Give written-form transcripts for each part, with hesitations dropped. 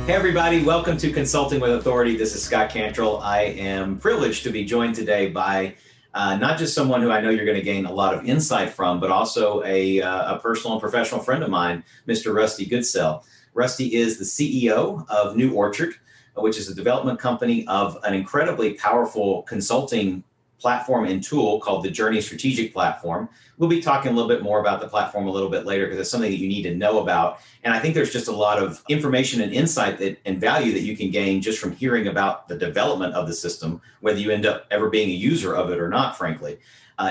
Hey everybody, welcome to Consulting with Authority. This is Scott Cantrell. I am privileged to be joined today by not just someone who I know you're going to gain a lot of insight from, but also a personal and professional friend of mine, Mr. Rusty Goodsell. Rusty is the CEO of New Orchard, which is a development company of an incredibly powerful consulting platform and tool called the Journey Strategic Platform. We'll be talking a little bit more about the platform a little bit later because it's something that you need to know about. And I think there's just a lot of information and insight and value that you can gain just from hearing about the development of the system, whether you end up ever being a user of it or not, frankly.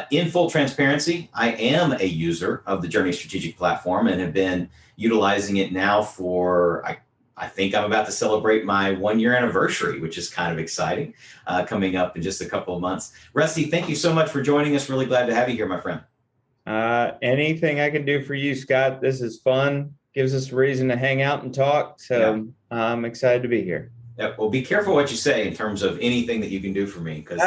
In full transparency, I am a user of the Journey Strategic Platform and have been utilizing it now for, I think I'm about to celebrate my 1-year anniversary, which is kind of exciting, coming up in just a couple of months. Rusty, thank you so much for joining us. Really glad to have you here, my friend. Anything I can do for you, Scott. This is fun. Gives us a reason to hang out and talk. So I'm excited to be here. Yeah, well, be careful what you say in terms of anything that you can do for me, because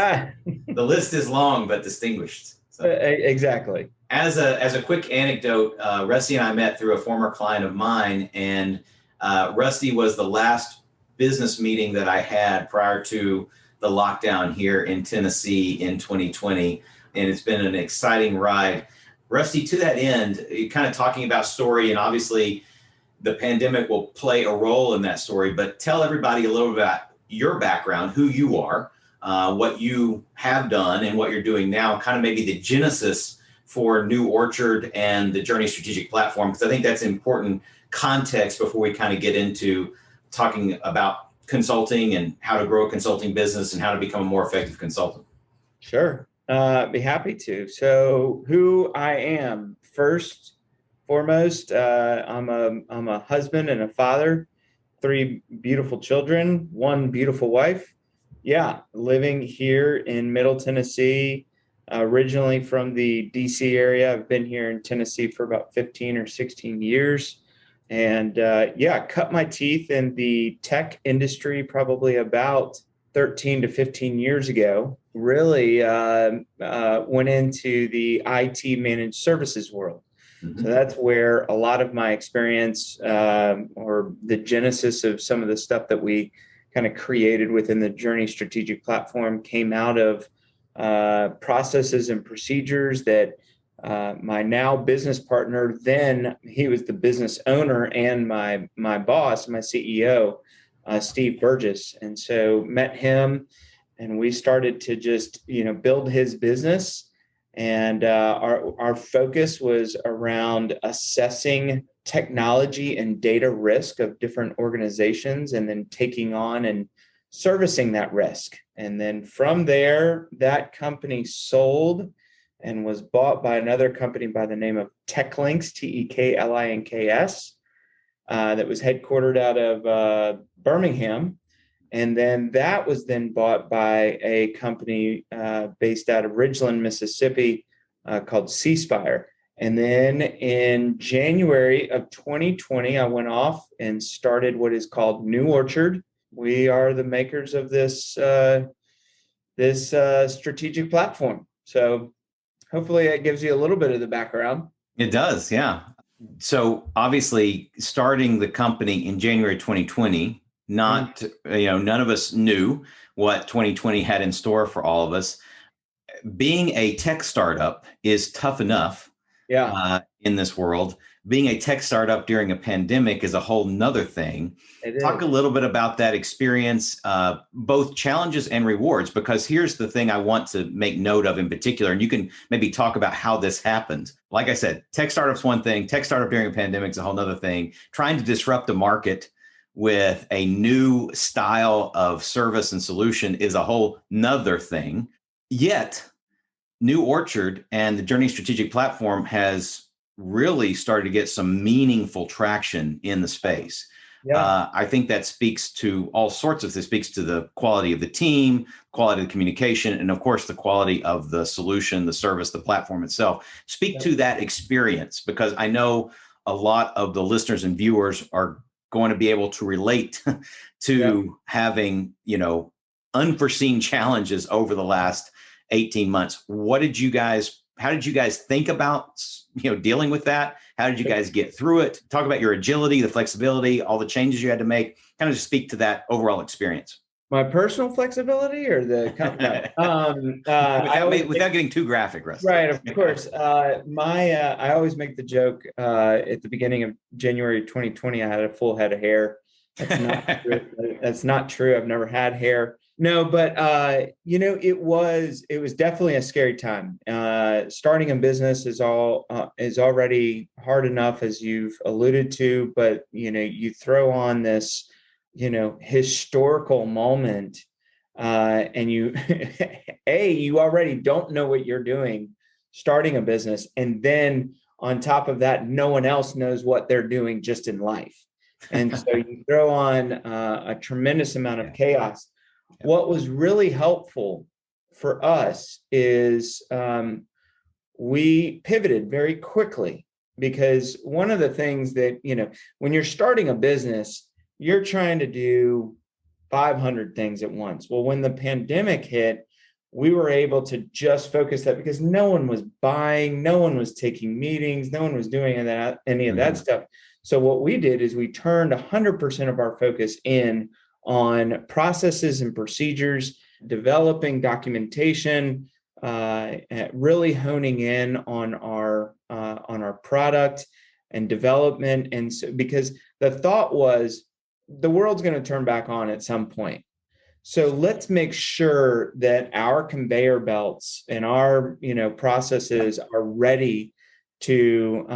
the list is long but distinguished. So, exactly. As a quick anecdote, Rusty and I met through a former client of mine, and Rusty was the last business meeting that I had prior to the lockdown here in Tennessee in 2020. And it's been an exciting ride. Rusty, to that end, you're kind of talking about story, and obviously the pandemic will play a role in that story, but tell everybody a little bit about your background, who you are, what you have done and what you're doing now, kind of maybe the genesis for New Orchard and the Journey Strategic Platform, because I think that's important context before we kind of get into talking about consulting and how to grow a consulting business and how to become a more effective consultant. Sure. Be happy to. So who I am, first, foremost, I'm a husband and a father, 3 beautiful children, 1 beautiful wife. Yeah. Living here in Middle Tennessee, originally from the DC area. I've been here in Tennessee for about 15 or 16 years. And cut my teeth in the tech industry probably about 13 to 15 years ago. Really went into the IT managed services world. Mm-hmm. So that's where a lot of my experience or the genesis of some of the stuff that we kind of created within the Journey Strategic Platform came out of processes and procedures that my now business partner, then he was the business owner and my boss, my CEO, Steve Burgess. And so met him and we started to just, build his business. And our focus was around assessing technology and data risk of different organizations and then taking on and servicing that risk. And then from there, that company sold and was bought by another company by the name of TechLinks, TEKLINKS, that was headquartered out of Birmingham. And then that was then bought by a company based out of Ridgeland, Mississippi, called C-Spire. And then in January of 2020, I went off and started what is called New Orchard. We are the makers of this strategic platform. So hopefully that gives you a little bit of the background. It does, yeah. So obviously starting the company in January 2020, none of us knew what 2020 had in store for all of us. Being a tech startup is tough enough in this world. Being a tech startup during a pandemic is a whole nother thing. Talk a little bit about that experience, both challenges and rewards, because here's the thing I want to make note of in particular, and you can maybe talk about how this happened. Like I said, tech startup's one thing, tech startup during a pandemic is a whole nother thing. Trying to disrupt the market with a new style of service and solution is a whole nother thing. Yet, New Orchard and the Journey Strategic Platform has really started to get some meaningful traction in the space. Yeah. I think that speaks to all sorts of this, speaks to the quality of the team, quality of the communication, and of course, the quality of the solution, the service, the platform itself. Speak to that experience, because I know a lot of the listeners and viewers are going to be able to relate to having, unforeseen challenges over the last 18 months. What did you guys how did you guys think about, dealing with that? How did you guys get through it? Talk about your agility, the flexibility, all the changes you had to make. Kind of just speak to that overall experience. My personal flexibility or the company? Without getting too graphic, Rusty. Right, of course. I always make the joke at the beginning of January 2020, I had a full head of hair. That's not true. That's not true. I've never had hair. No, but it was definitely a scary time. Starting a business is already hard enough, as you've alluded to, but you throw on this historical moment, and you you already don't know what you're doing starting a business, and then on top of that, no one else knows what they're doing just in life, and so you throw on a tremendous amount of chaos. What was really helpful for us is we pivoted very quickly, because one of the things that when you're starting a business, you're trying to do 500 things at once. Well, when the pandemic hit, we were able to just focus that, because no one was buying, no one was taking meetings, no one was doing any of that stuff. So what we did is we turned 100% of our focus in on processes and procedures, developing documentation, really honing in on our product and development. And so, because the thought was, the world's going to turn back on at some point. So let's make sure that our conveyor belts and our processes are ready to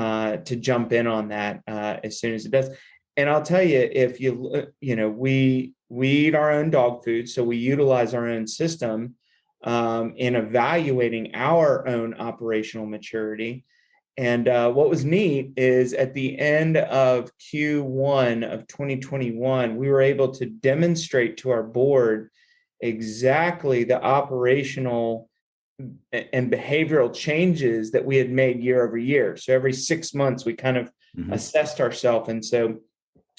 jump in on that as soon as it does. And I'll tell you, if we eat our own dog food, so we utilize our own system in evaluating our own operational maturity. And what was neat is at the end of Q1 of 2021, we were able to demonstrate to our board exactly the operational and behavioral changes that we had made year over year. So every 6 months, we kind of assessed ourselves. And so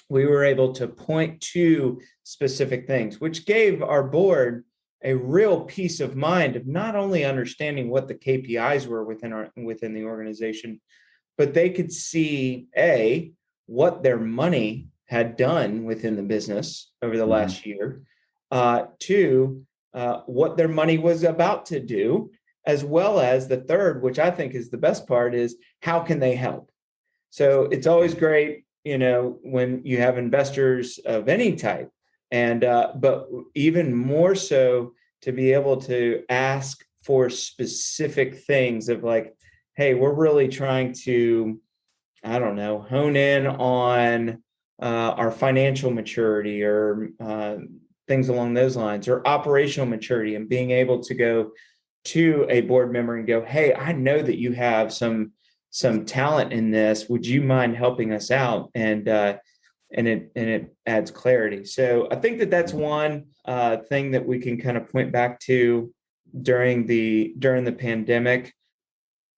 we were able to point to specific things, which gave our board a real peace of mind of not only understanding what the KPIs were within the organization, but they could see what their money had done within the business over the last year, two, what their money was about to do, as well as the third, which I think is the best part, is how can they help? So it's always great, when you have investors of any type. And but even more so to be able to ask for specific things of like, hey, we're really trying to, hone in on our financial maturity or things along those lines, or operational maturity, and being able to go to a board member and go, hey, I know that you have some talent in this. Would you mind helping us out? And it adds clarity. So I think that's one thing that we can kind of point back to during the pandemic.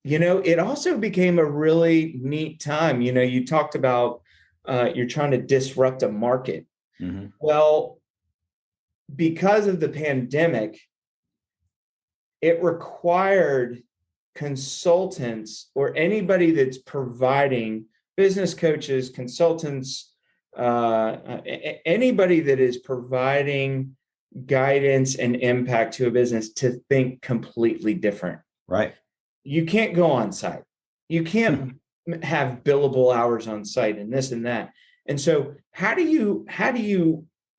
It also became a really neat time. You talked about you're trying to disrupt a market. Well, because of the pandemic, it required consultants or anybody that's providing, business coaches, consultants, anybody that is providing guidance and impact to a business, to think completely different. Right. You can't go on site. You can't have billable hours on site and this and that. And so how do you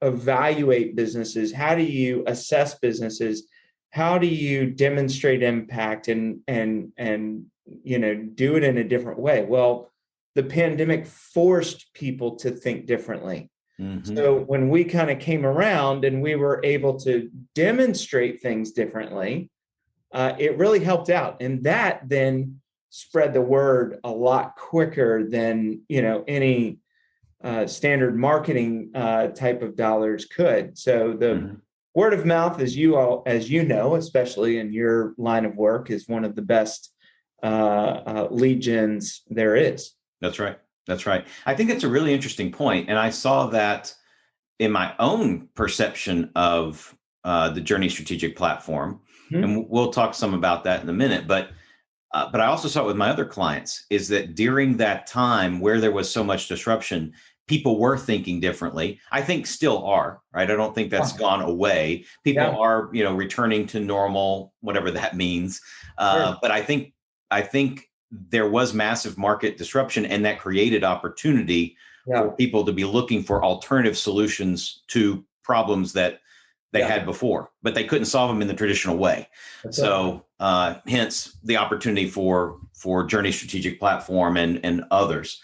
evaluate businesses? How do you assess businesses? How do you demonstrate impact and do it in a different way? Well, the pandemic forced people to think differently. So when we kind of came around and we were able to demonstrate things differently, it really helped out. And that then spread the word a lot quicker than, any standard marketing type of dollars could. So the word of mouth, as you know, especially in your line of work, is one of the best lead gens there is. That's right. That's right. I think that's a really interesting point. And I saw that in my own perception of the Journey Strategic Platform. And we'll talk some about that in a minute. But But I also saw it with my other clients, is that during that time where there was so much disruption, people were thinking differently. I think still are, right? I don't think that's gone away. People Yeah. are, returning to normal, whatever that means. Sure. But I think there was massive market disruption, and that created opportunity Yeah. for people to be looking for alternative solutions to problems that they Yeah. had before, but they couldn't solve them in the traditional way. That's right. So hence the opportunity for Journey Strategic Platform and others.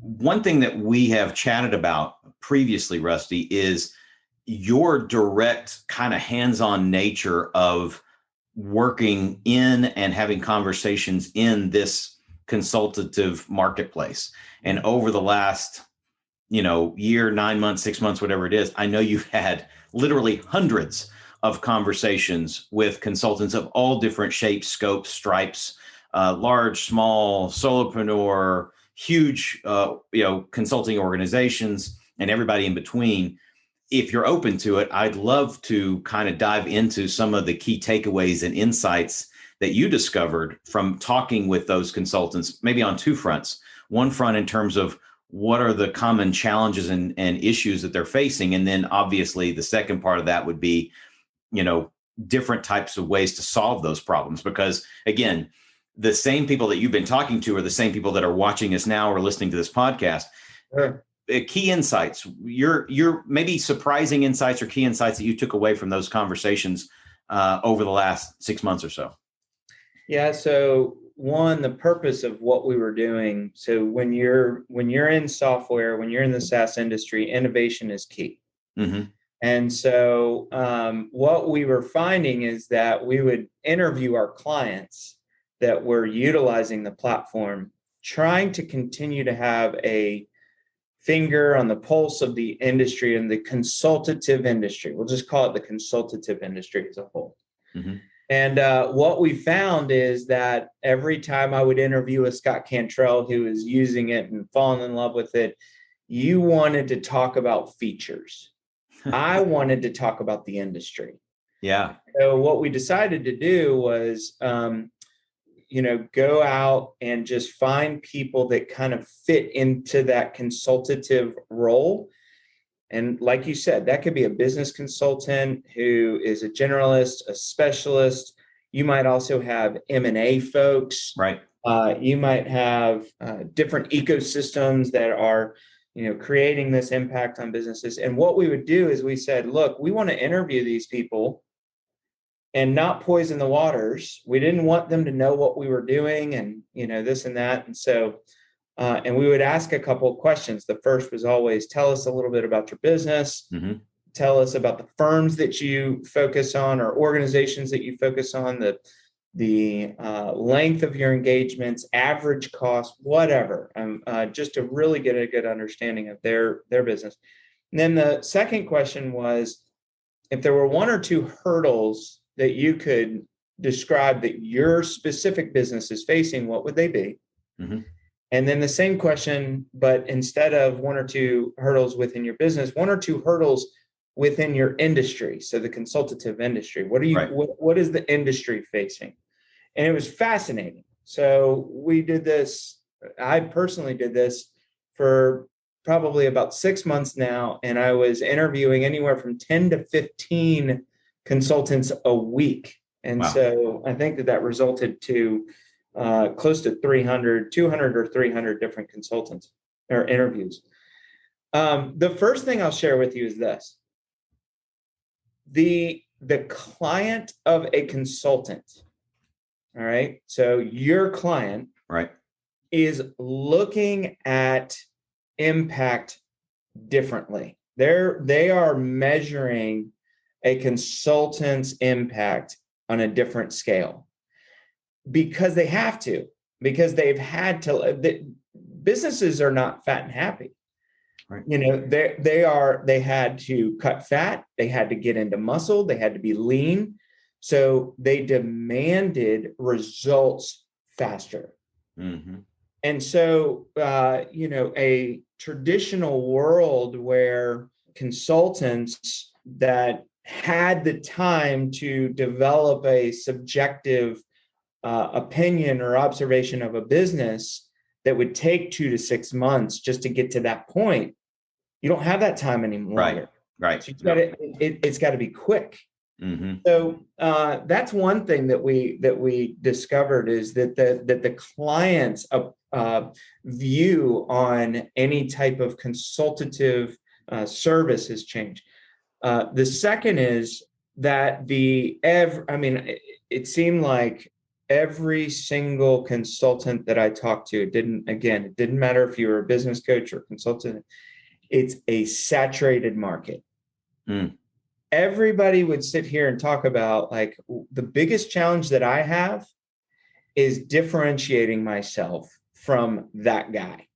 One thing that we have chatted about previously, Rusty, is your direct kind of hands-on nature of working in and having conversations in this consultative marketplace. And over the last, year, 9 months, 6 months, whatever it is, I know you've had literally hundreds of conversations with consultants of all different shapes, scopes, stripes, large, small, solopreneur, huge, consulting organizations, and everybody in between. If you're open to it, I'd love to kind of dive into some of the key takeaways and insights that you discovered from talking with those consultants, maybe on two fronts. One front in terms of what are the common challenges and issues that they're facing. And then obviously the second part of that would be, different types of ways to solve those problems. Because again, the same people that you've been talking to are the same people that are watching us now or listening to this podcast. Sure. Key insights, your maybe surprising insights or key insights that you took away from those conversations over the last 6 months or so. Yeah. So one, the purpose of what we were doing. So when you're in software, when you're in the SaaS industry, innovation is key. Mm-hmm. And so what we were finding is that we would interview our clients that were utilizing the platform, trying to continue to have a finger on the pulse of the industry and the consultative industry. We'll just call it the consultative industry as a whole. Mm-hmm. And what we found is that every time I would interview a Scott Cantrell who is using it and falling in love with it, you wanted to talk about features. I wanted to talk about the industry. Yeah. So what we decided to do was, go out and just find people that kind of fit into that consultative role. And like you said, that could be a business consultant who is a generalist, a specialist. You might also have M&A folks. Right. You might have different ecosystems that are, creating this impact on businesses. And what we would do is we said, look, we want to interview these people and not poison the waters. We didn't want them to know what we were doing and, this and that. And so, and we would ask a couple of questions. The first was always, tell us a little bit about your business. Mm-hmm. Tell us about the firms that you focus on or organizations that you focus on, the length of your engagements, average cost, whatever, just to really get a good understanding of their business. And then the second question was, if there were one or two hurdles that you could describe that your specific business is facing, what would they be? Mm-hmm. And then the same question, but instead of one or two hurdles within your business, one or two hurdles within your industry. So the consultative industry, what is the industry facing? And it was fascinating. So we did this. I personally did this for probably about 6 months now. And I was interviewing anywhere from 10 to 15 consultants a week. And Wow. So I think that resulted to close to 200 or 300 different consultants or interviews. The first thing I'll share with you is this. The client of a consultant, all right, so your client Right. is looking at impact differently. They are measuring a consultant's impact on a different scale because they have to, because they've had to. Businesses are not fat and happy. Right. They had to cut fat, they had to get into muscle, they had to be lean. So they demanded results faster. Mm-hmm. And so, a traditional world where consultants that had the time to develop a subjective opinion or observation of a business that would take 2 to 6 months just to get to that point, you don't have that time anymore. Right. Right. So it's got to be quick. Mm-hmm. So that's one thing that we discovered, is that the client's view on any type of consultative service has changed. The second is that it seemed like every single consultant that I talked to, it didn't matter if you were a business coach or consultant, it's a saturated market. Mm. Everybody would sit here and talk about, like, the biggest challenge that I have is differentiating myself from that guy.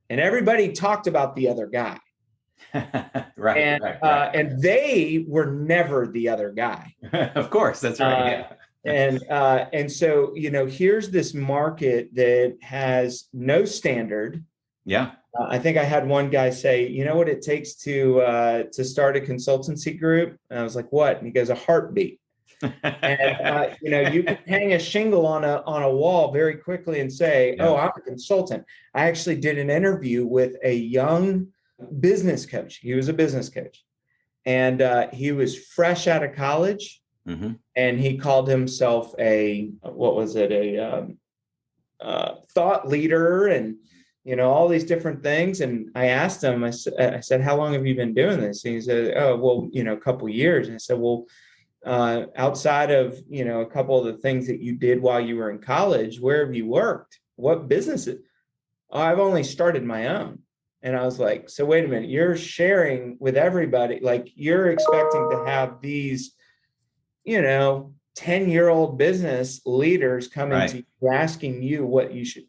And everybody talked about the other guy. Right. And they were never the other guy. Of course, that's right. And so, here's this market that has no standard. Yeah. I think I had one guy say, you know what it takes to start a consultancy group? And I was like, what? And he goes, a heartbeat. And you can hang a shingle on a wall very quickly and say, oh, I'm a consultant. I actually did an interview with a young business coach. He was a business coach, and he was fresh out of college, mm-hmm. and he called himself a thought leader, and all these different things. And I asked him, I said, how long have you been doing this? And he said, oh, well, a couple of years. And I said, well, outside of, a couple of the things that you did while you were in college, where have you worked? What businesses? Oh, I've only started my own. And I was like, so wait a minute, you're sharing with everybody, like you're expecting to have these, 10-year-old business leaders coming to you, asking you what you should.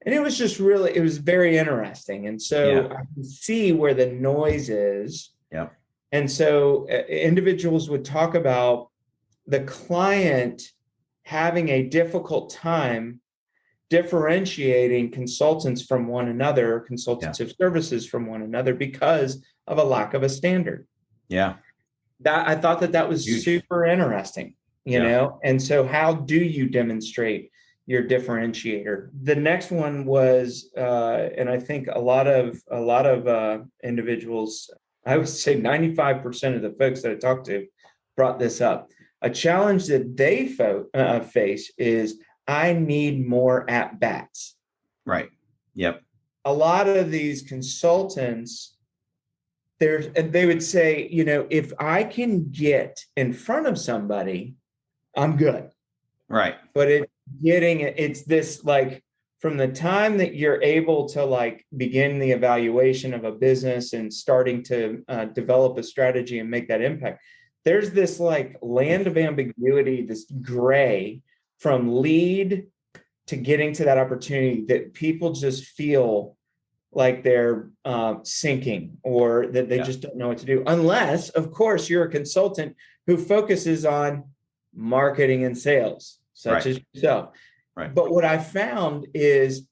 And it was just it was very interesting. And so I can see where the noise is. Yeah. And so individuals would talk about the client having a difficult time differentiating consultants from one another, consultative services from one another, because of a lack of a standard. Yeah. I thought that was huge. Super interesting, And so how do you demonstrate your differentiator? The next one was, and I think a lot of individuals, I would say 95% of the folks that I talked to brought this up. A challenge that they face is, I need more at bats. Right. Yep. A lot of these consultants, they would say, if I can get in front of somebody, I'm good. Right. But it's this, like, from the time that you're able to, like, begin the evaluation of a business and starting to develop a strategy and make that impact, there's this, like, land of ambiguity, this gray from lead to getting to that opportunity, that people just feel like they're sinking, or that they just don't know what to do. Unless, of course, you're a consultant who focuses on marketing and sales, such as yourself. Right. But what I found is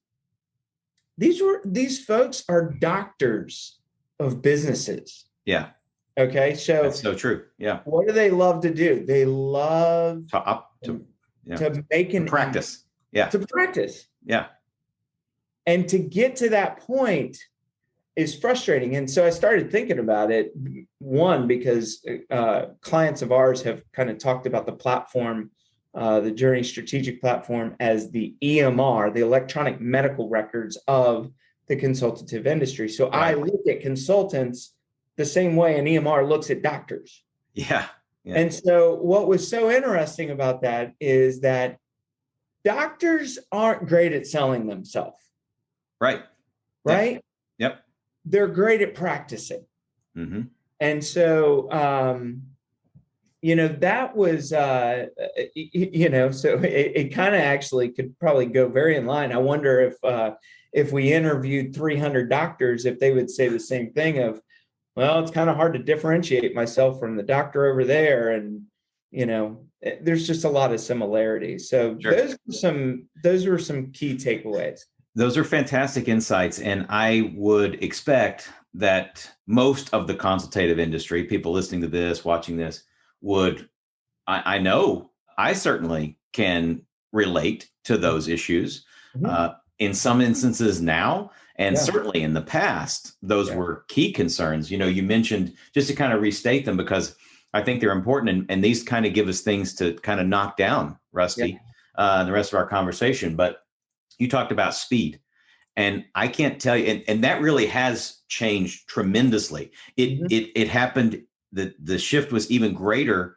these folks are doctors of businesses. Yeah. Okay. So that's so true. Yeah. What do they love to do? They love to make an practice. To practice. Yeah. And to get to that point is frustrating. And so I started thinking about it. One, because clients of ours have kind of talked about the platform, the Journey Strategic Platform, as the EMR, the electronic medical records of the consultative industry. So I look at consultants the same way an EMR looks at doctors. Yeah. And so what was so interesting about that is that doctors aren't great at selling themselves. Right? Yep. They're great at practicing. Mm-hmm. And so, that was, so it kind of actually could probably go very in line. I wonder if we interviewed 300 doctors, if they would say the same thing of, well, it's kind of hard to differentiate myself from the doctor over there. And, there's just a lot of similarities. So those were some key takeaways. Those are fantastic insights. And I would expect that most of the consultative industry, people listening to this, watching this, I know I certainly can relate to those issues. Mm-hmm. In some instances now, and Yeah. certainly in the past, those Yeah. were key concerns. You mentioned, just to kind of restate them, because I think they're important, and these kind of give us things to kind of knock down, Yeah. Rusty, the rest of our conversation. But you talked about speed. And I can't tell you, and that really has changed tremendously. It Mm-hmm. it happened. The shift was even greater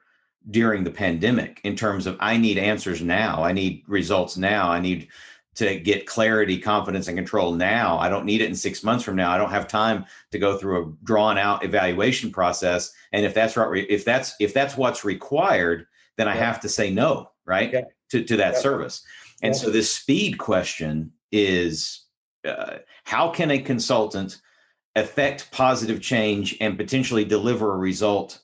during the pandemic in terms of, I need answers now. I need results now. I need to get clarity, confidence, and control now. I don't need it in 6 months from now. I don't have time to go through a drawn out evaluation process. And if that's right, if that's what's required, then I Yeah. have to say no, right, Yeah. to that Yeah. service. And Yeah. so this speed question is, how can a consultant affect positive change and potentially deliver a result,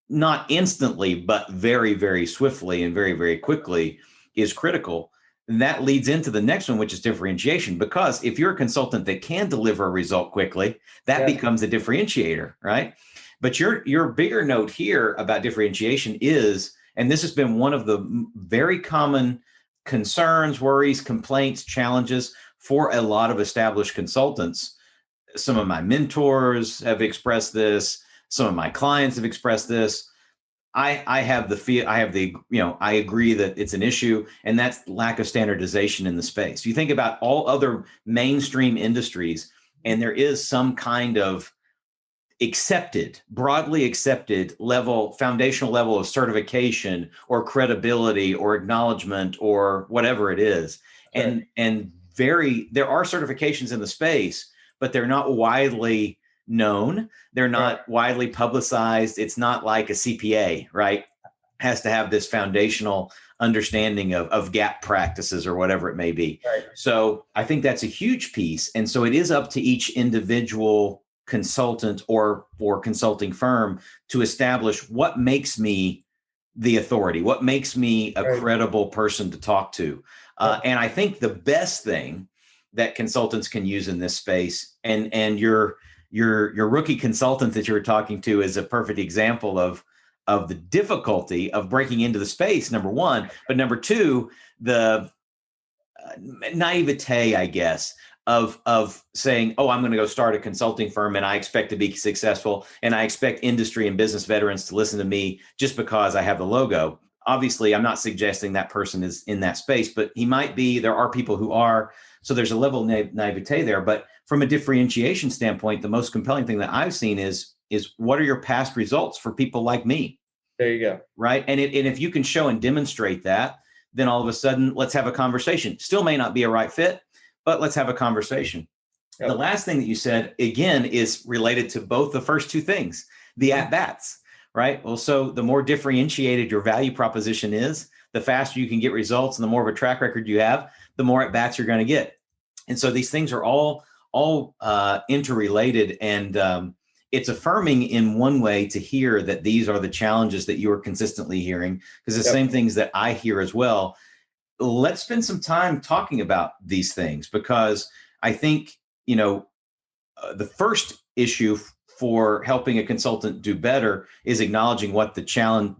not instantly, but very, very swiftly and very, very quickly, is critical. And that leads into the next one, which is differentiation. Because if you're a consultant that can deliver a result quickly, that Yeah. becomes a differentiator, right? But your bigger note here about differentiation is, and this has been one of the very common concerns, worries, complaints, challenges for a lot of established consultants. Some of my mentors have expressed this. Some of my clients have expressed this. I have the feel, I agree that it's an issue, and that's lack of standardization in the space. You think about all other mainstream industries, and there is some kind of broadly accepted foundational level of certification or credibility or acknowledgement or whatever it is. Right. And there are certifications in the space, but they're not widely known. They're not widely publicized. It's not like a CPA, right? Has to have this foundational understanding of gap practices or whatever it may be. Right. So I think that's a huge piece. And so it is up to each individual consultant or consulting firm to establish what makes me the authority, what makes me a credible person to talk to. And I think the best thing that consultants can use in this space, and your rookie consultant that you were talking to is a perfect example of the difficulty of breaking into the space, number one, but number two, the naivete, I guess, of saying, oh, I'm going to go start a consulting firm and I expect to be successful, and I expect industry and business veterans to listen to me just because I have the logo. Obviously, I'm not suggesting that person is in that space, but he might be. There are people who are. So there's a level of naivete there. But from a differentiation standpoint, the most compelling thing that I've seen is what are your past results for people like me? There you go. Right. And if you can show and demonstrate that, then all of a sudden, let's have a conversation. Still may not be a right fit, but let's have a conversation. Yep. The last thing that you said, again, is related to both the first two things, the at-bats, right? Well, so the more differentiated your value proposition is, the faster you can get results, and the more of a track record you have, the more at-bats you're going to get. And so these things are all interrelated, and it's affirming in one way to hear that these are the challenges that you are consistently hearing, because the same things that I hear as well. Let's spend some time talking about these things, because I think, the first issue for helping a consultant do better is acknowledging what their challenges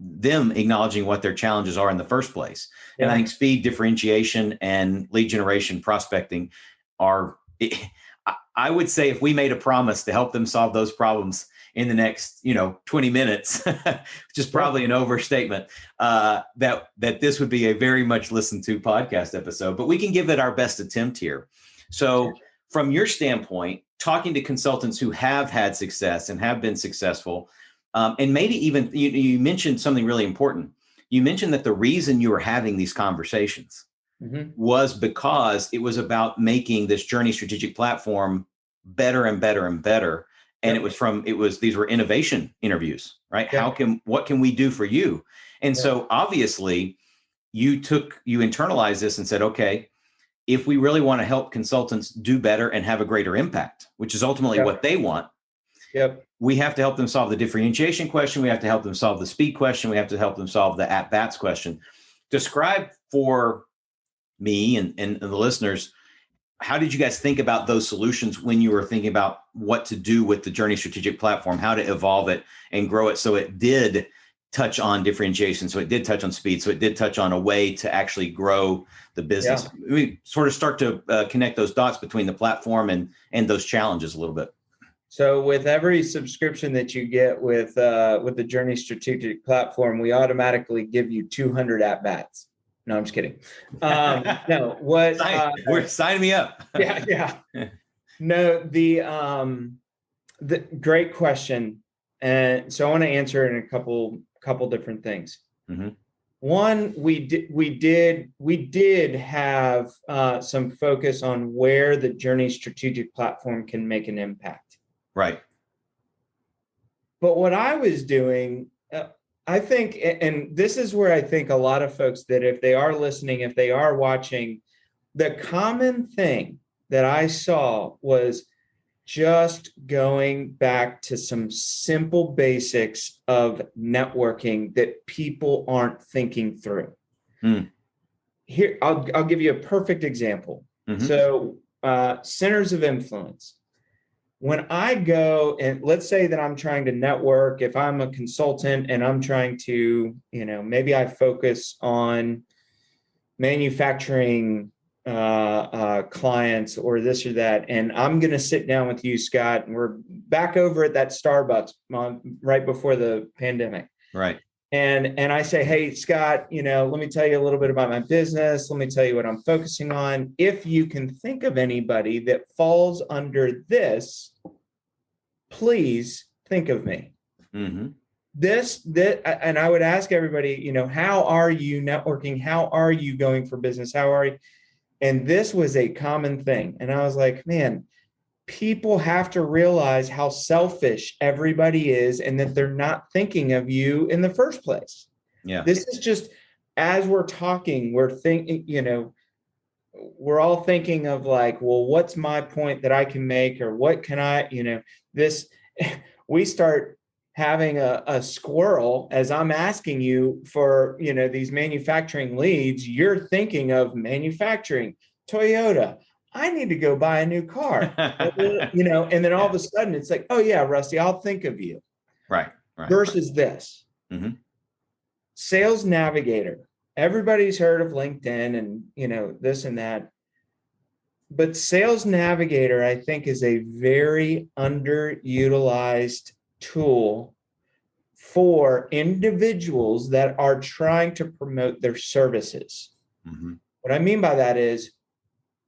are in the first place. Yeah. And I think speed, differentiation, and lead generation prospecting are, I would say, if we made a promise to help them solve those problems in the next, 20 minutes, which is probably an overstatement, that this would be a very much listened to podcast episode, but we can give it our best attempt here. So from your standpoint, talking to consultants who have had success and have been successful, and maybe even, you mentioned something really important. You mentioned that the reason you were having these conversations was because it was about making this Journey strategic platform better and better and better. And these were innovation interviews, right? What can we do for you? And so obviously you internalized this and said, okay, if we really want to help consultants do better and have a greater impact, which is ultimately what they want, we have to help them solve the differentiation question. We have to help them solve the speed question. We have to help them solve the at-bats question. Describe for me and the listeners, how did you guys think about those solutions when you were thinking about what to do with the Journey strategic platform, how to evolve it and grow it so it did touch on differentiation. So it did touch on speed. So it did touch on a way to actually grow the business. Yeah. We sort of start to connect those dots between the platform and those challenges a little bit. So with every subscription that you get with the Journey Strategic Platform, we automatically give you 200 at bats. No, I'm just kidding. No, what? Sign me up. Yeah. No, the great question, and so I want to answer it in a couple different things. Mm-hmm. One, we did have some focus on where the Journey Strategic Platform can make an impact. Right. But what I was doing, I think, and this is where I think a lot of folks that if they are listening, if they are watching, the common thing that I saw was just going back to some simple basics of networking that people aren't thinking through. Here, I'll give you a perfect example. Mm-hmm. So centers of influence. When I go and let's say that I'm trying to network, if I'm a consultant and I'm trying to, maybe I focus on manufacturing clients or this or that, and I'm going to sit down with you, Scott, and we're back over at that Starbucks right before the pandemic. Right. And I say, hey, Scott, let me tell you a little bit about my business. Let me tell you what I'm focusing on. If you can think of anybody that falls under this, please think of me. Mm-hmm. This, and I would ask everybody, how are you networking? How are you going for business? How are you? And this was a common thing. And I was like, man, people have to realize how selfish everybody is and that they're not thinking of you in the first place. Yeah. This is just, as we're talking, we're thinking, we're all thinking of like, well, what's my point that I can make, or what can I, we start having a squirrel as I'm asking you for, these manufacturing leads. You're thinking of manufacturing, Toyota. I need to go buy a new car, and then all of a sudden it's like, oh yeah, Rusty, I'll think of you. Right. Versus this. Mm-hmm. Sales Navigator. Everybody's heard of LinkedIn and, this and that. But Sales Navigator, I think, is a very underutilized tool for individuals that are trying to promote their services. Mm-hmm. What I mean by that is,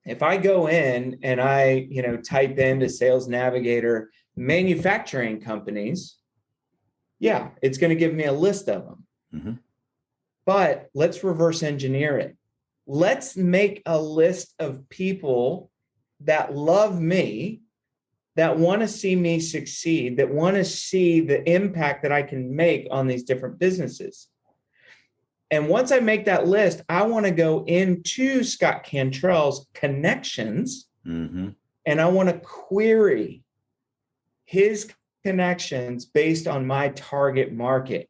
if I go in and I, type into Sales Navigator manufacturing companies, yeah, it's going to give me a list of them. Mm-hmm. But let's reverse engineer it. Let's make a list of people that love me, that want to see me succeed, that want to see the impact that I can make on these different businesses. And once I make that list, I want to go into Scott Cantrell's connections, mm-hmm. and I want to query his connections based on my target market.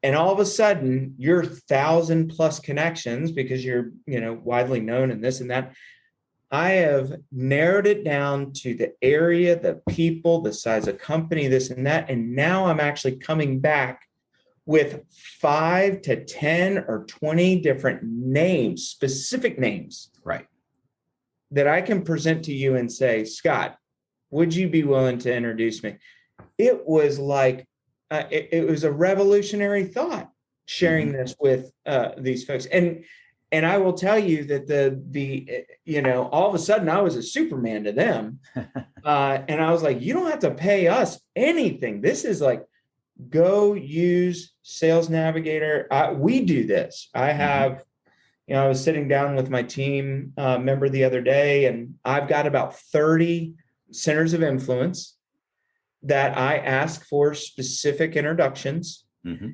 And all of a sudden, your 1,000+ connections, because you're, widely known and this and that, I have narrowed it down to the area, the people, the size of company, this and that. And now I'm actually coming back with 5 to 10 or 20 different names, specific names, right, that I can present to you and say, Scott, would you be willing to introduce me? It was like, it was a revolutionary thought, sharing mm-hmm. this with these folks. And I will tell you that the all of a sudden I was a Superman to them. And I was like, you don't have to pay us anything. This is like, go use Sales Navigator. We do this. I have, I was sitting down with my team member the other day, and I've got about 30 centers of influence that I ask for specific introductions. Mm-hmm.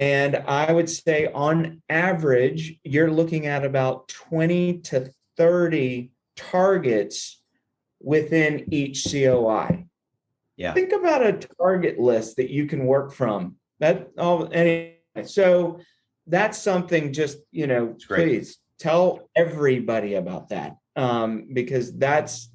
And I would say on average, you're looking at about 20 to 30 targets within each COI. Yeah. Think about a target list that you can work from. So that's something, just, please tell everybody about that. Because that's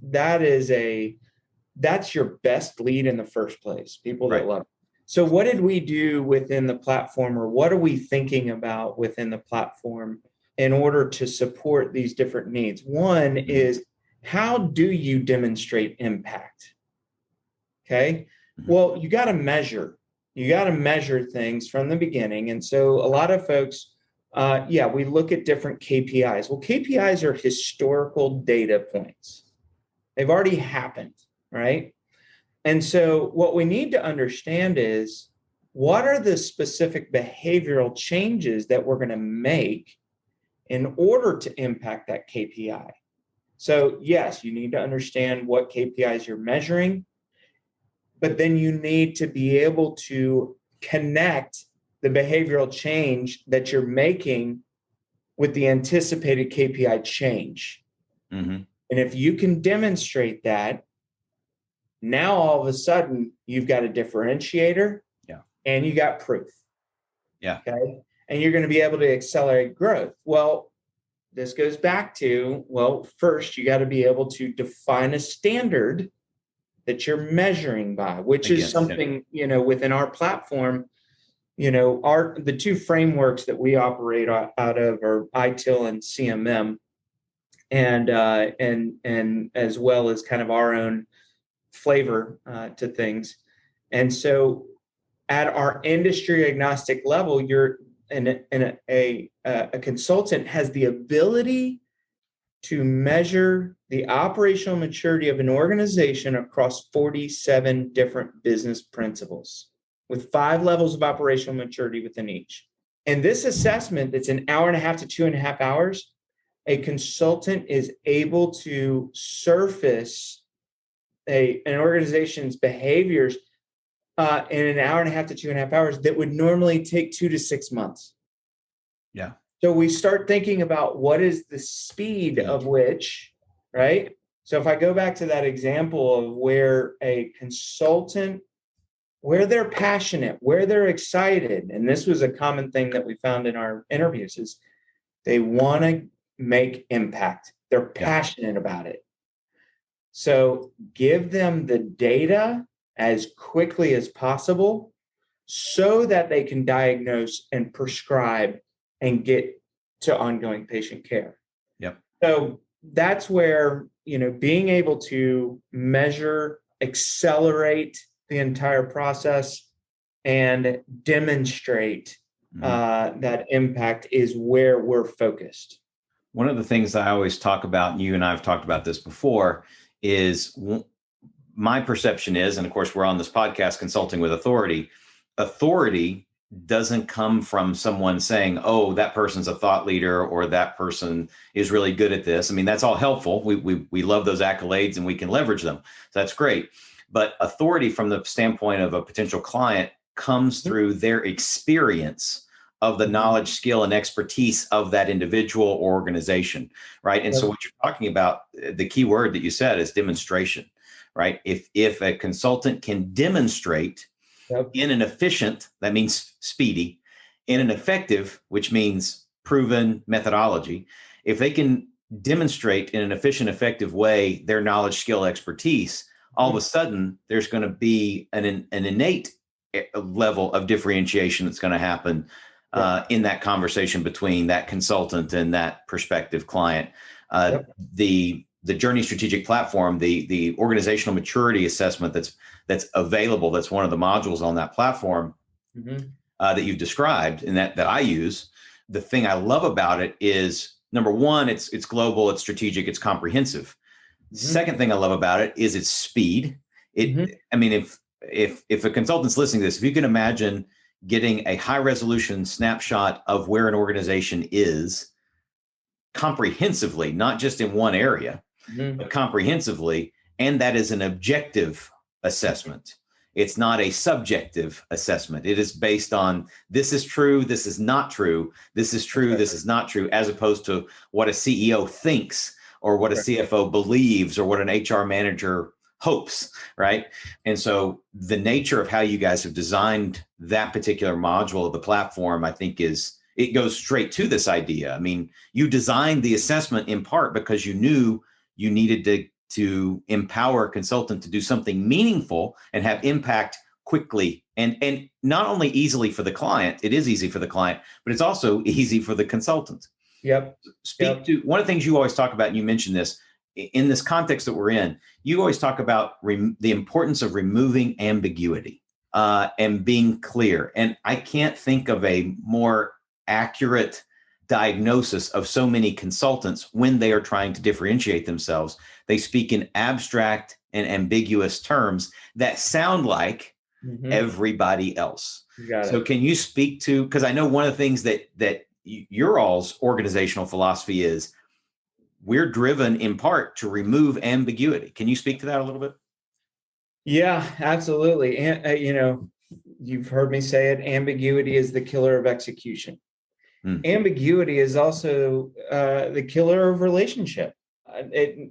your best lead in the first place. People that love it. So what did we do within the platform, or what are we thinking about within the platform in order to support these different needs? One is, how do you demonstrate impact? Okay. Well, you got to measure. You got to measure things from the beginning. And so a lot of folks, we look at different KPIs. Well, KPIs are historical data points. They've already happened, right? And so what we need to understand is, what are the specific behavioral changes that we're going to make in order to impact that KPI? So yes, you need to understand what KPIs you're measuring, but then you need to be able to connect the behavioral change that you're making with the anticipated KPI change. And if you can demonstrate that, now all of a sudden you've got a differentiator, and you got proof. Okay. And you're going to be able to accelerate growth. Well, this goes back to, first you got to be able to define a standard that you're measuring by, which is something, within our platform, the two frameworks that we operate out of are ITIL and CMM, and as well as kind of our own flavor to things. And so at our industry agnostic level, a consultant has the ability to measure the operational maturity of an organization across 47 different business principles, with 5 levels of operational maturity within each. And this assessment, that's an hour and a half to 2.5 hours, a consultant is able to surface an organization's behaviors in an hour and a half to 2.5 hours that would normally take 2 to 6 months. Yeah. So we start thinking about, what is the speed of which, right? So if I go back to that example of where a consultant, where they're passionate, where they're excited, and this was a common thing that we found in our interviews, is they want to make impact. They're passionate about it. So give them the data as quickly as possible so that they can diagnose and prescribe and get to ongoing patient care. Yep. So that's where, being able to measure, accelerate the entire process, and demonstrate that impact is where we're focused. One of the things I always talk about, and you and I have talked about this before, is my perception is, and of course we're on this podcast consulting with authority doesn't come from someone saying, oh, that person's a thought leader or that person is really good at this. I mean, that's all helpful. We love those accolades and we can leverage them. So that's great. But authority from the standpoint of a potential client comes through their experience of the knowledge, skill, and expertise of that individual or organization, right? And so what you're talking about, the key word that you said is demonstration, right? If a consultant can demonstrate in an efficient, that means speedy, in an effective, which means proven methodology, if they can demonstrate in an efficient, effective way their knowledge, skill, expertise, all of a sudden there's going to be an innate level of differentiation that's going to happen in that conversation between that consultant and that prospective client. The Journey Strategic Platform, the organizational maturity assessment that's available, that's one of the modules on that platform that you've described and that I use. The thing I love about it is, number one, it's global, it's strategic, it's comprehensive. Second thing I love about it is its speed. I mean, if a consultant's listening to this, if you can imagine getting a high resolution snapshot of where an organization is comprehensively, not just in one area, but comprehensively, and that is an objective assessment. It's not a subjective assessment. It is based on, this is true, this is not true, this is true, this is not true, as opposed to what a CEO thinks or what a CFO believes or what an HR manager hopes, right? And so the nature of how you guys have designed that particular module of the platform, I think it goes straight to this idea. I mean, you designed the assessment in part because you knew you needed to empower a consultant to do something meaningful and have impact quickly and not only easily for the client, it is easy for the client, but it's also easy for the consultant. Yep. Speak to one of the things you always talk about, and you mentioned this in this context that we're in, you always talk about the importance of removing ambiguity and being clear. And I can't think of a more accurate diagnosis of so many consultants when they are trying to differentiate themselves. They speak in abstract and ambiguous terms that sound like everybody else. So can you speak to, because I know one of the things that your all's organizational philosophy is, we're driven in part to remove ambiguity. Can you speak to that a little bit? Yeah, absolutely. And, you've heard me say it, ambiguity is the killer of execution. Ambiguity is also the killer of relationship. I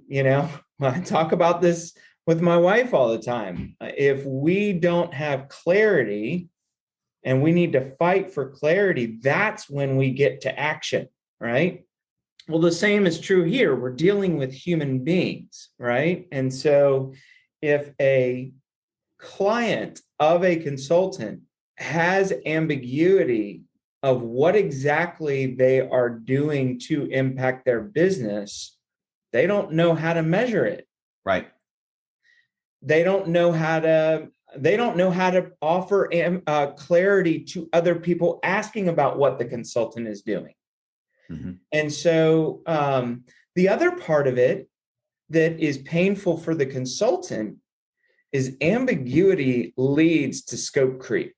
talk about this with my wife all the time. If we don't have clarity and we need to fight for clarity, that's when we get to action, right? Well, the same is true here. We're dealing with human beings, right? And so if a client of a consultant has ambiguity of what exactly they are doing to impact their business, they don't know how to measure it. Right. They don't know how to offer clarity to other people asking about what the consultant is doing. And so the other part of it that is painful for the consultant is ambiguity leads to scope creep.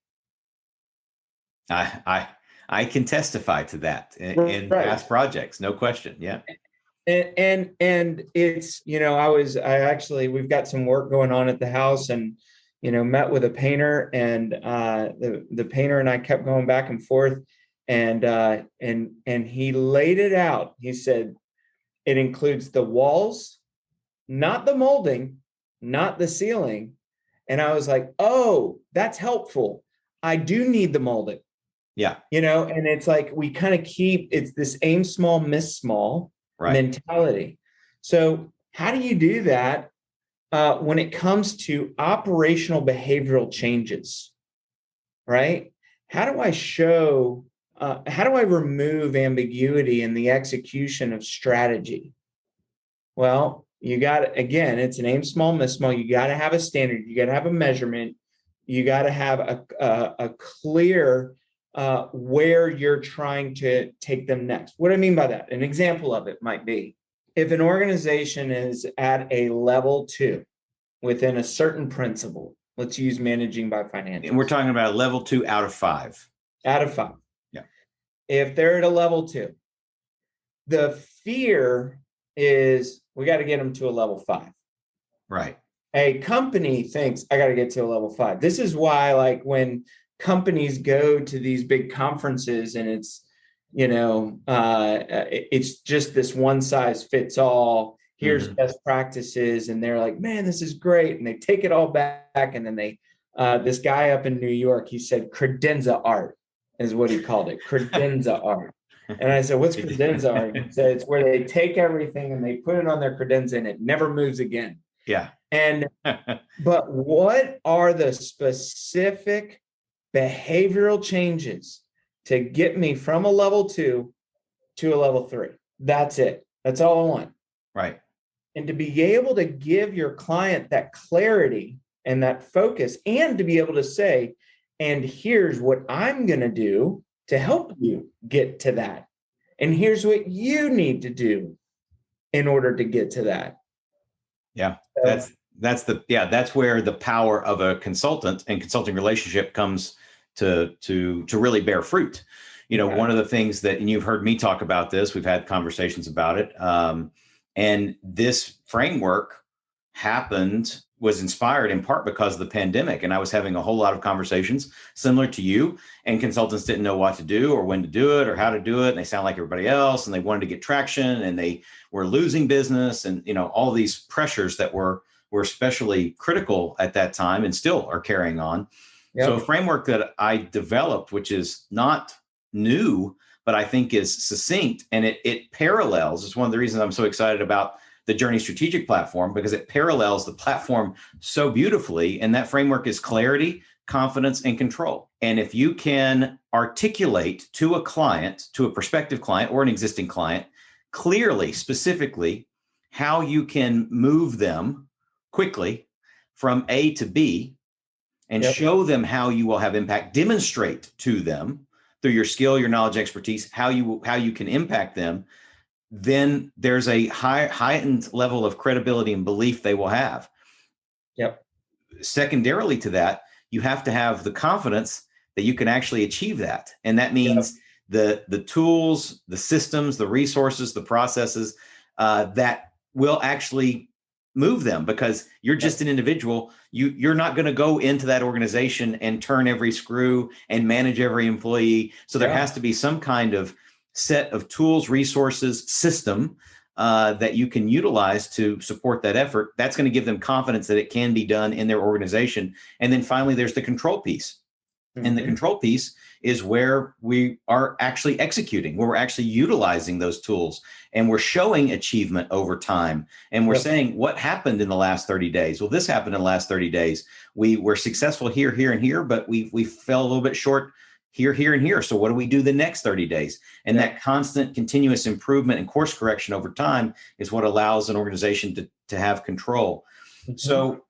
I can testify to that in past projects, no question. Yeah. And it's, we've got some work going on at the house, and, met with a painter, and the painter and I kept going back and forth, and he laid it out. He said, it includes the walls, not the molding, not the ceiling. And I was like, oh, that's helpful. I do need the molding. Yeah. And it's like, we kind of it's this aim small, miss small mentality. So how do you do that when it comes to operational behavioral changes, right? How do I remove ambiguity in the execution of strategy? Well, it's an aim small, miss small. You got to have a standard. You got to have a measurement. You got to have a clear where you're trying to take them next. What do I mean by that? An example of it might be, if an organization is at a level 2 within a certain principle, let's use managing by financials. And we're talking about a level 2 out of 5. Out of 5. Yeah. If they're at a level 2, the fear is we got to get them to a level 5. Right. A company thinks I got to get to a level 5. This is why, like, when companies go to these big conferences and it's, it's just this one size fits all. Here's best practices. And they're like, man, this is great. And they take it all back. And then this guy up in New York, he said, credenza art is what he called it. Credenza art. And I said, what's credenza art? He said, it's where they take everything and they put it on their credenza and it never moves again. Yeah. But what are the specific behavioral changes to get me from a level 2 to a level 3? That's it. That's all I want. Right. And to be able to give your client that clarity and that focus, and to be able to say, and here's what I'm going to do to help you get to that. And here's what you need to do in order to get to that. Yeah. That's where the power of a consultant and consulting relationship comes to really bear fruit. One of the things that, and you've heard me talk about this, we've had conversations about it. And this framework was inspired in part because of the pandemic. And I was having a whole lot of conversations similar to you, and consultants didn't know what to do or when to do it or how to do it. And they sound like everybody else, and they wanted to get traction, and they were losing business, and, all these pressures that were especially critical at that time and still are carrying on. Yep. So a framework that I developed, which is not new, but I think is succinct, and it parallels, is one of the reasons I'm so excited about the Journey Strategic Platform, because it parallels the platform so beautifully. And that framework is clarity, confidence, and control. And if you can articulate to a client, to a prospective client or an existing client, clearly, specifically, how you can move them quickly from A to B and show them how you will have impact, demonstrate to them through your skill, your knowledge, expertise, how you can impact them, then there's a heightened level of credibility and belief they will have. Yep. Secondarily to that, you have to have the confidence that you can actually achieve that. And that means the tools, the systems, the resources, the processes that will actually move them, because you're just an individual. You're not going to go into that organization and turn every screw and manage every employee. So there has to be some kind of set of tools, resources, system that you can utilize to support that effort. That's going to give them confidence that it can be done in their organization. And then finally, there's the control piece. And the control piece is where we are actually executing, where we're actually utilizing those tools, and we're showing achievement over time. And we're saying, what happened in the last 30 days? Well, this happened in the last 30 days. We were successful here, here, and here, but we fell a little bit short here, here, and here. So what do we do the next 30 days? And that constant continuous improvement and course correction over time is what allows an organization to have control. So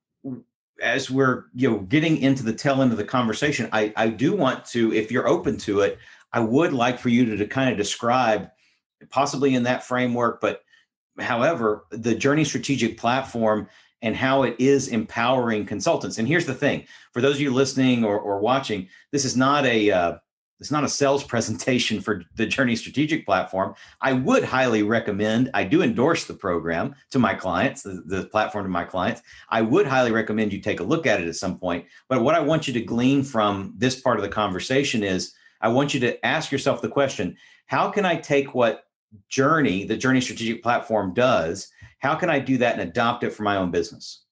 as we're getting into the tail end of the conversation, I do want to, if you're open to it, I would like for you to kind of describe, possibly in that framework, but however, the Journey Strategic Platform and how it is empowering consultants. And here's the thing, for those of you listening or watching, this is not a sales presentation for the Journey Strategic Platform. I would highly recommend, I do endorse the program to my clients, the platform to my clients. I would highly recommend you take a look at it at some point. But what I want you to glean from this part of the conversation is, I want you to ask yourself the question, how can I take what the Journey Strategic Platform does, how can I do that and adopt it for my own business?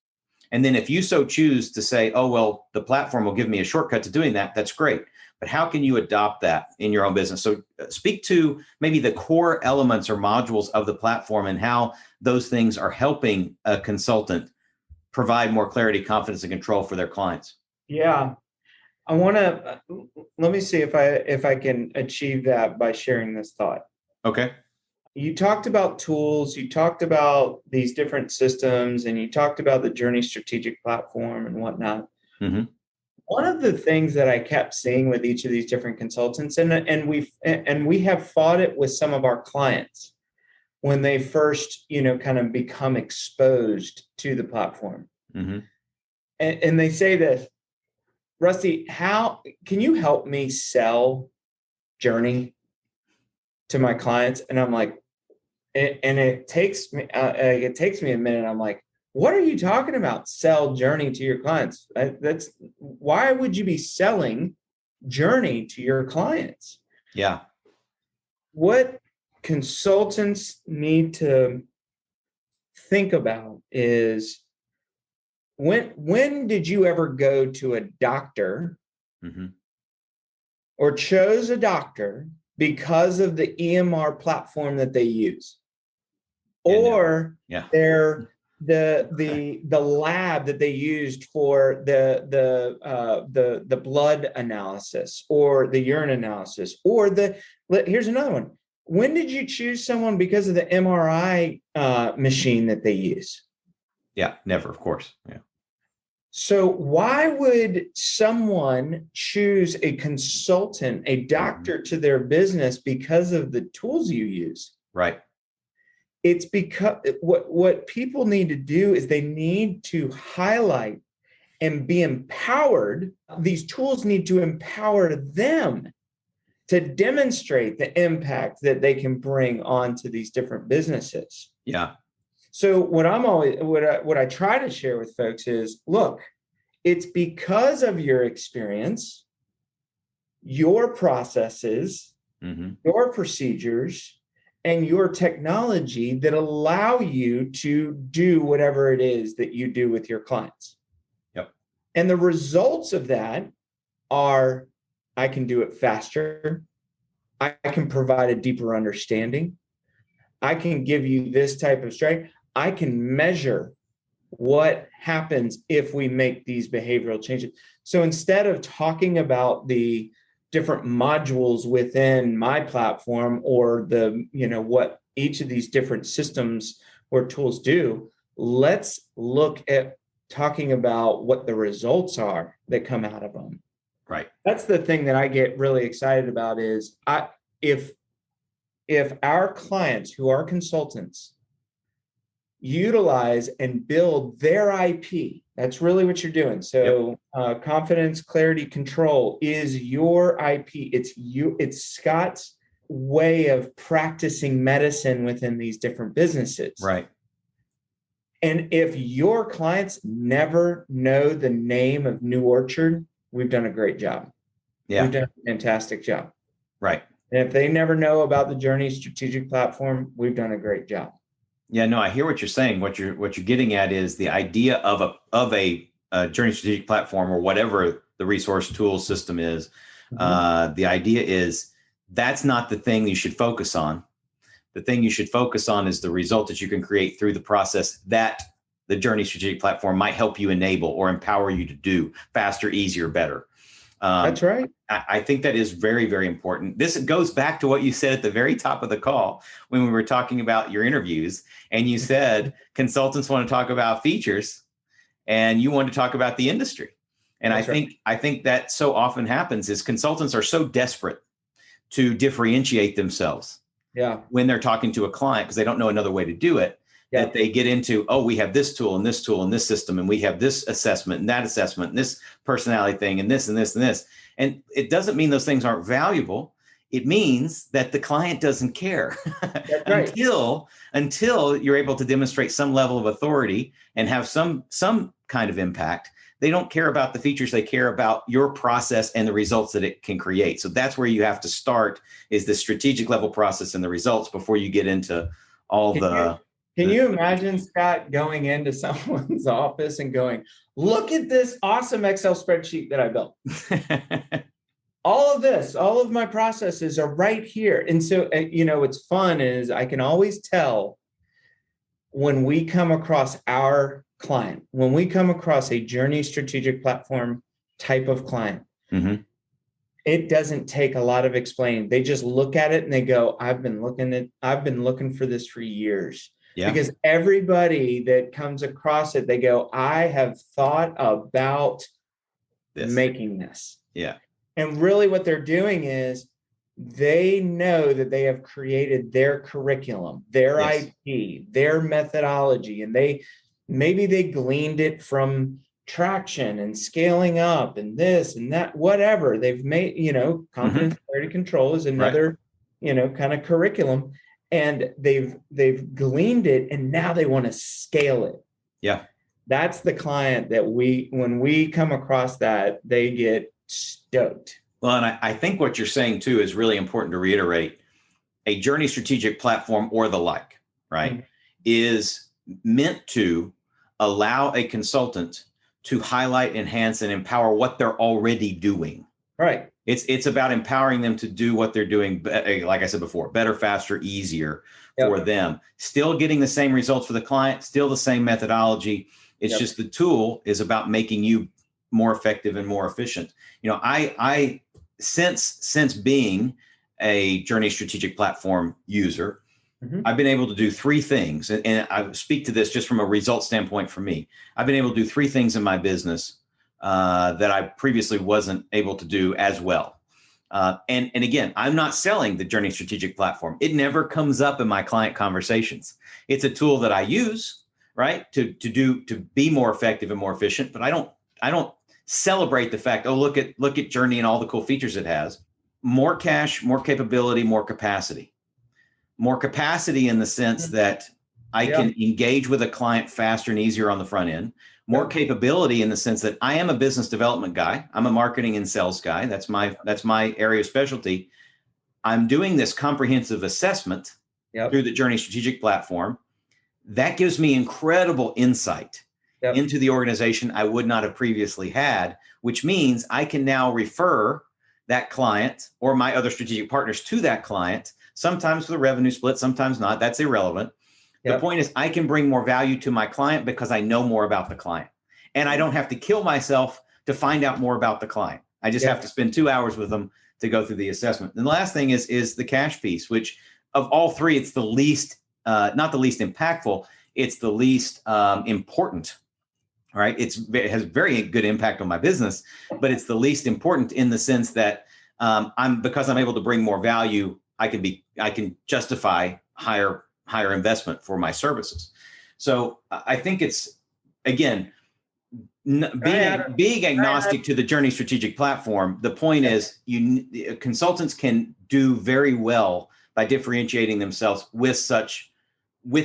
And then if you so choose to say, oh, well, the platform will give me a shortcut to doing that, that's great. But how can you adopt that in your own business? So speak to maybe the core elements or modules of the platform and how those things are helping a consultant provide more clarity, confidence, and control for their clients. Yeah. Let me see if I can achieve that by sharing this thought. Okay. You talked about tools, you talked about these different systems, and you talked about the Journey Strategic Platform and whatnot. Mm-hmm. One of the things that I kept seeing with each of these different consultants, and we have fought it with some of our clients when they first, kind of become exposed to the platform. Mm-hmm. And they say this, Rusty, how can you help me sell Journey to my clients? And I'm like, it takes me a minute. I'm like, what are you talking about? Sell Journey to your clients? Why would you be selling Journey to your clients? Yeah. What consultants need to think about is, when did you ever go to a doctor or chose a doctor because of the EMR platform that they use, or the lab that they used for the blood analysis or the urine analysis, or here's another one. When did you choose someone because of the MRI machine that they use? Yeah, never, of course. Yeah. So why would someone choose a consultant, a doctor to their business because of the tools you use? Right. It's because what people need to do is they need to highlight and be empowered. These tools need to empower them to demonstrate the impact that they can bring onto these different businesses. Yeah. So what I try to share with folks is, look, it's because of your experience, your processes, your procedures, and your technology that allow you to do whatever it is that you do with your clients. Yep. And the results of that are, I can do it faster. I can provide a deeper understanding. I can give you this type of strategy. I can measure what happens if we make these behavioral changes. So instead of talking about the different modules within my platform or what each of these different systems or tools do, let's look at talking about what the results are that come out of them. Right. That's the thing that I get really excited about is if our clients who are consultants utilize and build their IP, that's really what you're doing. So confidence, clarity, control is your IP. It's Scott's way of practicing medicine within these different businesses. Right. And if your clients never know the name of New Orchard, we've done a great job. Yeah. We've done a fantastic job. Right. And if they never know about the Journey strategic platform, we've done a great job. Yeah, no, I hear what you're saying. What you're getting at is the idea of a Journey strategic platform or whatever the resource tool system is. The idea is that's not the thing you should focus on. The thing you should focus on is the result that you can create through the process that the Journey strategic platform might help you enable or empower you to do faster, easier, better. That's right. I think that is very, very important. This goes back to what you said at the very top of the call when we were talking about your interviews, and you said consultants want to talk about features and you want to talk about the industry. And I think that so often happens is consultants are so desperate to differentiate themselves when they're talking to a client because they don't know another way to do it. That they get into, oh, we have this tool and this tool and this system, and we have this assessment and that assessment and this personality thing and this and this and this. And it doesn't mean those things aren't valuable. It means that the client doesn't care until you're able to demonstrate some level of authority and have some kind of impact. They don't care about the features. They care about your process and the results that it can create. So that's where you have to start is the strategic level process and the results before you get into all Can you imagine, Scott, going into someone's office and going, look at this awesome Excel spreadsheet that I built. All of my processes are right here. And so, what's fun is I can always tell when we come across our client, when we come across a Journey strategic platform type of client, it doesn't take a lot of explaining. They just look at it and they go, I've been looking for this for years. Yeah. Because everybody that comes across it, they go, I have thought about making this. Yeah. And really what they're doing is they know that they have created their curriculum, their IP, their methodology, and maybe they gleaned it from traction and scaling up and this and that, whatever they've made, confidence, clarity, control is another, kind of curriculum. And they've gleaned it and now they want to scale it. Yeah. That's the client that when we come across that, they get stoked. Well, and I think what you're saying too is really important to reiterate. A Journey strategic platform or the like, right, is meant to allow a consultant to highlight, enhance, and empower what they're already doing. Right. It's about empowering them to do what they're doing, like I said before, better, faster, easier for them. Still getting the same results for the client, still the same methodology. It's just the tool is about making you more effective and more efficient. I since being a Journey strategic platform user, I've been able to do three things. And I speak to this just from a result standpoint for me. I've been able to do three things in my business that I previously wasn't able to do as well. And again, I'm not selling the Journey strategic platform. It never comes up in my client conversations. It's a tool that I use, right, to be more effective and more efficient. But I don't celebrate the fact, oh, look at Journey and all the cool features it has. More cash, more capability, more capacity. More capacity in the sense that I can engage with a client faster and easier on the front end. More capability in the sense that I am a business development guy. I'm a marketing and sales guy. That's my area of specialty. I'm doing this comprehensive assessment through the Journey strategic platform. That gives me incredible insight into the organization I would not have previously had, which means I can now refer that client or my other strategic partners to that client, sometimes with a revenue split, sometimes not. That's irrelevant. The point is I can bring more value to my client because I know more about the client, and I don't have to kill myself to find out more about the client. I just have to spend 2 hours with them to go through the assessment. And the last thing is the cash piece, which of all three, it's the least, not the least impactful. It's the least important. Right. It has very good impact on my business, but it's the least important in the sense that because I'm able to bring more value, I can justify higher investment for my services. So I think it's, again, being agnostic to the Journey strategic platform. The point is consultants can do very well by differentiating themselves with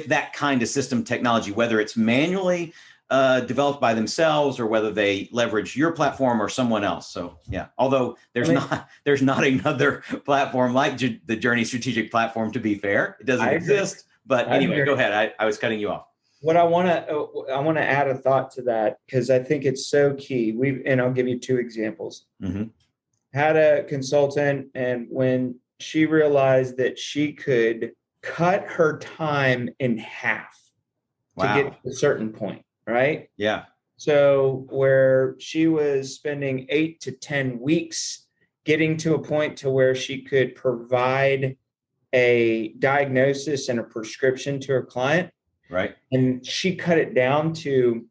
that kind of system technology, whether it's manually developed by themselves or whether they leverage your platform or someone else. So although there's not another platform like the Journey strategic platform, to be fair, it doesn't exist. But anyway, go ahead. I was cutting you off. What I want to add a thought to that, because I think it's so key. And I'll give you two examples. Mm-hmm. Had a consultant, and when she realized that she could cut her time in half to get to a certain point, right? Yeah. So where she was spending 8 to 10 weeks getting to a point to where she could provide a diagnosis and a prescription to her client. Right. And she cut it down to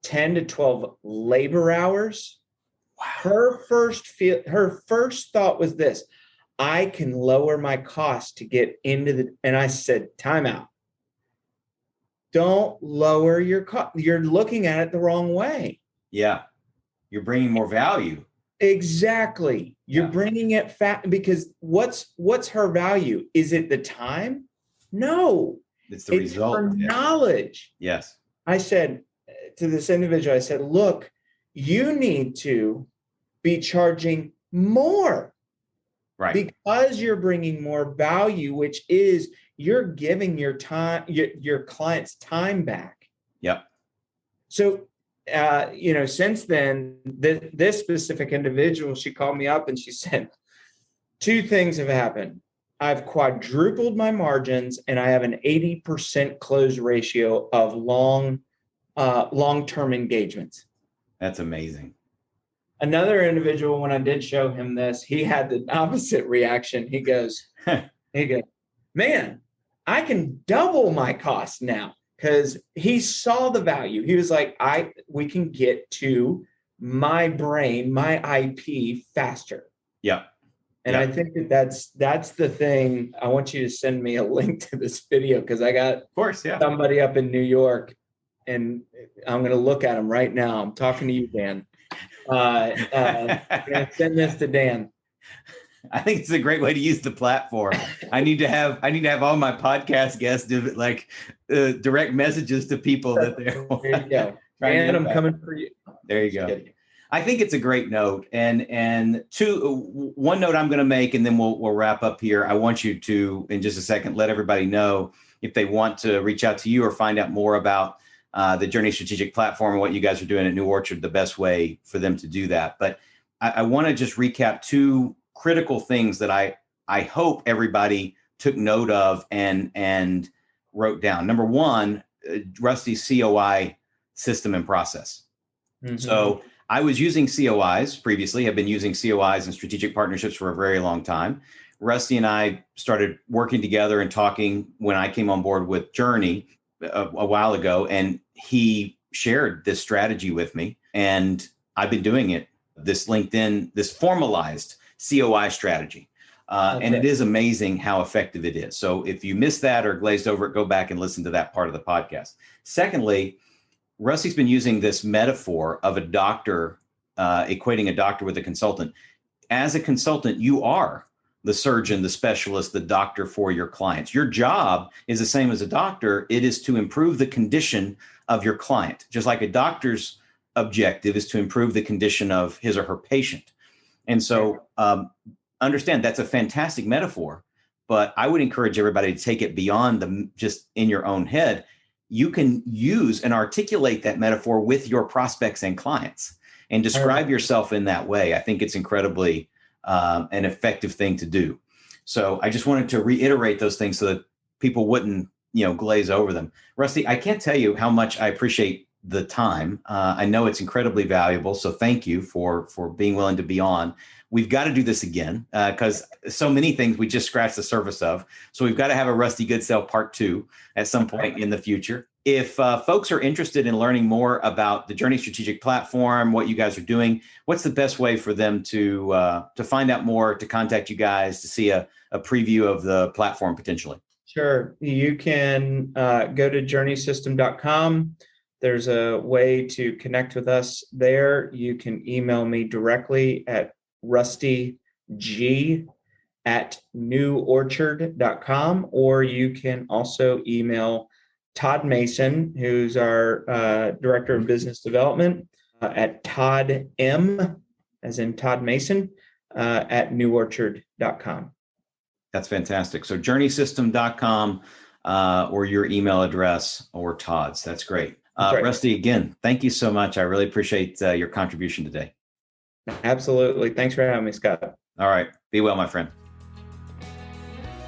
10 to 12 labor hours. Wow. Her first thought was this: I can lower my cost to get into and I said, time out. Don't lower your cost. You're looking at it the wrong way. Yeah. You're bringing more value. Exactly. You're bringing it because what's her value? Is it the time? No. It's the result. Her knowledge. Yes. I said to this individual, I said, look, you need to be charging more. Right. Because you're bringing more value, which is you're giving your time, your client's time back. Yep. So, since then, this specific individual, she called me up and she said, 2 things have happened. I've quadrupled my margins and I have an 80% close ratio of long-term engagements. That's amazing. Another individual, when I did show him this, he had the opposite reaction. He goes, man, I can double my cost now, because he saw the value. He was like, we can get to my brain, my IP faster. Yeah. And I think that's the thing. I want you to send me a link to this video, because I got somebody up in New York, and I'm going to look at him right now. I'm talking to you, Dan. I'm going to send this to Dan. I think it's a great way to use the platform. I need to have all my podcast guests do direct messages to people that they're. There you go. Dan, I'm coming for you. There you go. I think it's a great note. And one note I'm going to make, and then we'll wrap up here. I want you to, in just a second, let everybody know if they want to reach out to you or find out more about the Journey strategic platform and what you guys are doing at New Orchard, the best way for them to do that. But I want to just recap 2 critical things that I hope everybody took note of and wrote down. Number 1, Rusty's COI system and process. Mm-hmm. So I was using COIs previously, have been using COIs and strategic partnerships for a very long time. Rusty and I started working together and talking when I came on board with Journey a while ago, and he shared this strategy with me, and I've been doing it, this formalized COI strategy. And it is amazing how effective it is. So if you missed that or glazed over it, go back and listen to that part of the podcast. Secondly, Rusty's been using this metaphor of a doctor, equating a doctor with a consultant. As a consultant, you are the surgeon, the specialist, the doctor for your clients. Your job is the same as a doctor. It is to improve the condition of your client, just like a doctor's objective is to improve the condition of his or her patient. And so understand that's a fantastic metaphor, but I would encourage everybody to take it beyond just in your own head. You can use and articulate that metaphor with your prospects and clients and describe yourself in that way. I think it's incredibly an effective thing to do. So I just wanted to reiterate those things so that people wouldn't glaze over them. Rusty, I can't tell you how much I appreciate the time. I know it's incredibly valuable. So thank you for being willing to be on. We've got to do this again because so many things we just scratched the surface of. So we've got to have a Rusty Goodsell part 2 at some point in the future. If folks are interested in learning more about the Journey Strategic Platform, what you guys are doing, what's the best way for them to find out more, to contact you guys, to see a preview of the platform potentially? Sure. You can go to journeysystem.com. There's a way to connect with us there. You can email me directly at rustyg@neworchard.com, or you can also email Todd Mason, who's our Director of Business Development, at Todd M, as in Todd Mason, at neworchard.com. That's fantastic. So journeysystem.com or your email address or Todd's. That's great. Right. Rusty, again, thank you so much. I really appreciate your contribution today. Absolutely. Thanks for having me, Scott. All right. Be well, my friend.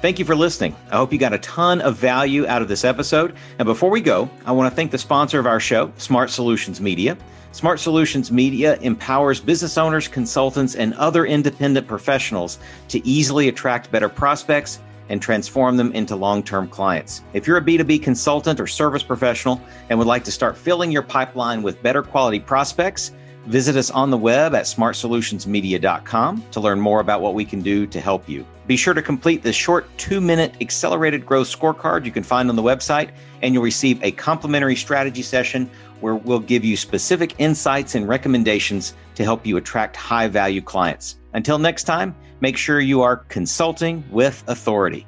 Thank you for listening. I hope you got a ton of value out of this episode. And before we go, I want to thank the sponsor of our show, Smart Solutions Media. Smart Solutions Media empowers business owners, consultants, and other independent professionals to easily attract better prospects and transform them into long-term clients. If you're a B2B consultant or service professional and would like to start filling your pipeline with better quality prospects, visit us on the web at smartsolutionsmedia.com to learn more about what we can do to help you. Be sure to complete the short 2-minute accelerated growth scorecard you can find on the website, and you'll receive a complimentary strategy session where we'll give you specific insights and recommendations to help you attract high-value clients. Until next time, make sure you are consulting with authority.